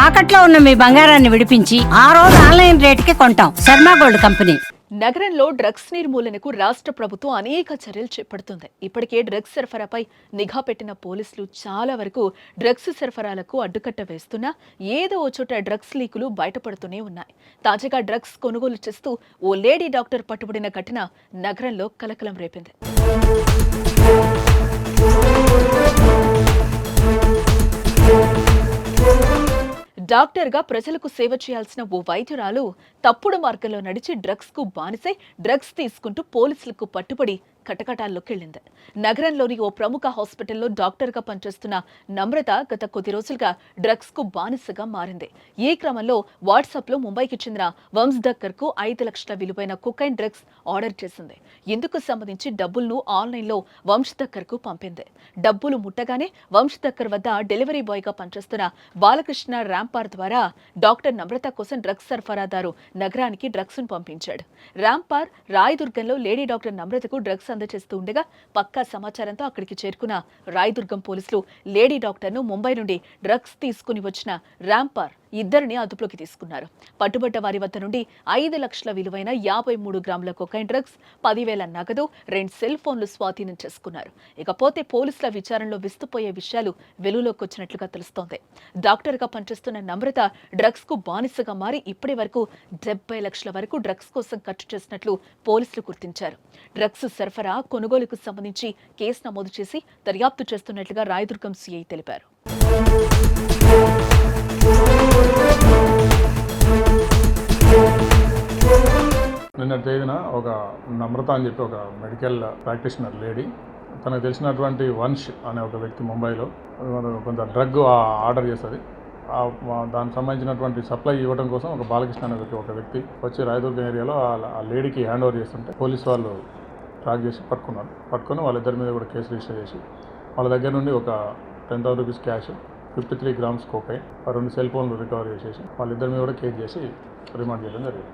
తాకట్లో ఉన్న మీ బంగారాన్ని విడిపించి ఆ రోజు ఆన్లైన్ రేటుకి కొంటాం. Sharma gold company. నగరంలో డ్రగ్స్ నిర్మూలనకు రాష్ట్ర ప్రభుత్వం అనేక చర్యలు చేపడుతుంది. ఇప్పటికే డ్రగ్స్ సరఫరాపై నిఘా పెట్టిన పోలీసులు చాలా వరకు డ్రగ్స్ సరఫరాలకు అడ్డుకట్ట వేస్తున్నా ఏదో ఓ చోట డ్రగ్స్ లీకులు బయటపడుతూనే ఉన్నాయి. తాజాగా డ్రగ్స్ కొనుగోలు చేస్తూ ఓ లేడీ డాక్టర్ పట్టుబడిన ఘటన నగరంలో కలకలం రేపింది. డాక్టర్గా ప్రజలకు సేవ చేయాల్సిన ఓ వైద్యురాలు తప్పుడు మార్గంలో నడిచి డ్రగ్స్ కు బానిసై డ్రగ్స్ తీసుకుంటూ పోలీసులకు పట్టుబడి కటకటాల్లోకెళ్లింది. నగరంలోని ఓ ప్రముఖ హాస్పిటల్లో డాక్టర్గా పనిచేస్తున్న నమ్రత గత కొద్ది రోజులుగా డ్రగ్స్ కు బానిసగా మారింది. ఈ క్రమంలో వాట్సాప్ లో ముంబైకి చెందిన వంశ్ కు 5 లక్షల విలువైన కొకైన్ డ్రగ్స్ ఆర్డర్ చేసింది. ఇందుకు సంబంధించి డబ్బులను ఆన్లైన్ లో వంశ్ కు పంపింది. డబ్బులు ముట్టగానే వంశ్ వద్ద డెలివరీ బాయ్ గా పనిచేస్తున్న బాలకృష్ణ ర్యాంపార్ ద్వారా డాక్టర్ నమ్రత కోసం డ్రగ్స్ సరఫరాదారు నగరానికి డ్రగ్స్ ను పంపించాడు. ర్యాంపార్ రాయదుర్గంలో లేడీ డాక్టర్ నమ్రతకు డ్రగ్స్ అందజేస్తూ ఉండగా పక్కా సమాచారంతో అక్కడికి చేరుకున్న రాయదుర్గం పోలీసులు లేడీ డాక్టర్ను ముంబై నుండి డ్రగ్స్ తీసుకుని వచ్చిన ర్యాంపార్ ఇద్దరిని అదుపులోకి తీసుకున్నారు. పట్టుబడ్డ వారి వద్ద నుండి 5 లక్షల విలువైన 53 గ్రాముల కొకైన్ డ్రగ్స్, 10,000 నగదు, 2 సెల్ ఫోన్లు స్వాధీనం చేసుకున్నారు. ఇకపోతే పోలీసుల విచారణలో విస్తుపోయే విషయాలు వెలుగులోకి వచ్చినట్లుగా తెలుస్తోంది. డాక్టర్గా పనిచేస్తున్న నమ్రత డ్రగ్స్ కు బానిసగా మారి ఇప్పటి వరకు 70 లక్షల వరకు డ్రగ్స్ కోసం ఖర్చు చేసినట్లు పోలీసులు గుర్తించారు. డ్రగ్స్ సరఫరా కొనుగోలుకు సంబంధించి కేసు నమోదు చేసి దర్యాప్తు చేస్తున్నట్లుగా రాయదుర్గం సిఐ తెలిపారు. నిన్నటి తేదీన ఒక నమ్రత అని చెప్పి ఒక మెడికల్ ప్రాక్టీషనర్ లేడీ, తనకు తెలిసినటువంటి వంశ్ అనే ఒక వ్యక్తి ముంబైలో కొంత డ్రగ్ ఆర్డర్ చేస్తుంది. దానికి సంబంధించినటువంటి సప్లై ఇవ్వడం కోసం ఒక బాలకృష్ణ అనే ఒక వ్యక్తి వచ్చి రాయదుర్గం ఏరియాలో ఆ లేడీకి హ్యాండ్ ఓవర్ చేస్తుంటే పోలీసు వాళ్ళు ట్రాక్ చేసి పట్టుకొని వాళ్ళిద్దరి మీద కూడా కేసు రిజిస్టర్ చేసి వాళ్ళ దగ్గర నుండి ఒక 10,000 rupees cash, 53 grams cocaine, 2 cell ఫోన్లు రికవర్ చేసేసి వాళ్ళిద్దరి మీద కూడా కేసు చేసి రిమాండ్ చేయడం జరిగింది.